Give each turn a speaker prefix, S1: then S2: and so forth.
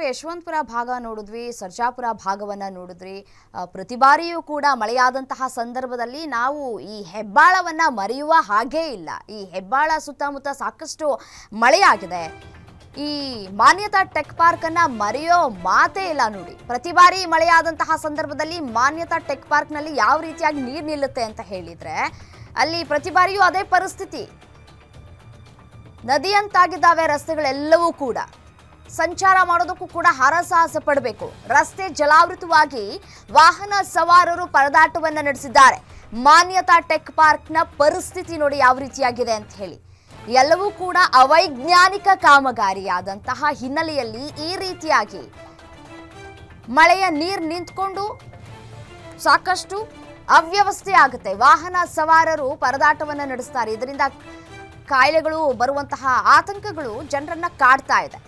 S1: ಯಶವಂತಪುರ ಭಾಗ ನೋಡಿದ್ವಿ, ಸರ್ಜಾಪುರ ಭಾಗವನ್ನ ನೋಡಿದ್ವಿ. ಪ್ರತಿ ಬಾರಿಯೂ ಕೂಡ ಮಳೆಯಾದಂತಹ ಸಂದರ್ಭದಲ್ಲಿ ನಾವು ಈ ಹೆಬ್ಬಾಳವನ್ನ ಮರೆಯುವ ಹಾಗೇ ಇಲ್ಲ. ಈ ಹೆಬ್ಬಾಳ ಸುತ್ತಮುತ್ತ ಸಾಕಷ್ಟು ಮಳೆಯಾಗಿದೆ. ಈ ಮಾನ್ಯತಾ ಟೆಕ್ ಪಾರ್ಕ್ ಅನ್ನ ಮರೆಯೋ ಮಾತೇ ಇಲ್ಲ ನೋಡಿ. ಪ್ರತಿ ಬಾರಿ ಮಳೆಯಾದಂತಹ ಸಂದರ್ಭದಲ್ಲಿ ಮಾನ್ಯತಾ ಟೆಕ್ ಪಾರ್ಕ್ ನಲ್ಲಿ ಯಾವ ರೀತಿಯಾಗಿ ನೀರು ನಿಲ್ಲುತ್ತೆ ಅಂತ ಹೇಳಿದ್ರೆ ಅಲ್ಲಿ ಪ್ರತಿ ಬಾರಿಯೂ ಅದೇ ಪರಿಸ್ಥಿತಿ. ನದಿಯಂತಾಗಿದ್ದಾವೆ ರಸ್ತೆಗಳೆಲ್ಲವೂ ಕೂಡ. ಸಂಚಾರ ಮಾಡೋದಕ್ಕೂ ಕೂಡ ಹರಸಾಹಸ ಪಡಬೇಕು. ರಸ್ತೆ ಜಲಾವೃತವಾಗಿ ವಾಹನ ಸವಾರರು ಪರದಾಟವನ್ನ ನಡೆಸಿದ್ದಾರೆ. ಮಾನ್ಯತಾ ಟೆಕ್ ಪಾರ್ಕ್ನ ಪರಿಸ್ಥಿತಿ ನೋಡಿ ಯಾವ ರೀತಿಯಾಗಿದೆ ಅಂತ ಹೇಳಿ. ಎಲ್ಲವೂ ಕೂಡ ಅವೈಜ್ಞಾನಿಕ ಕಾಮಗಾರಿಯಾದಂತಹ ಹಿನ್ನೆಲೆಯಲ್ಲಿ ಈ ರೀತಿಯಾಗಿ ಮಳೆಯ ನೀರು ನಿಂತ್ಕೊಂಡು ಸಾಕಷ್ಟು ಅವ್ಯವಸ್ಥೆ ಆಗುತ್ತೆ. ವಾಹನ ಸವಾರರು ಪರದಾಟವನ್ನ ನಡೆಸ್ತಾರೆ. ಇದರಿಂದ ಕಾಯಿಲೆಗಳು ಬರುವಂತಹ ಆತಂಕಗಳು ಜನರನ್ನ ಕಾಡ್ತಾ ಇದೆ.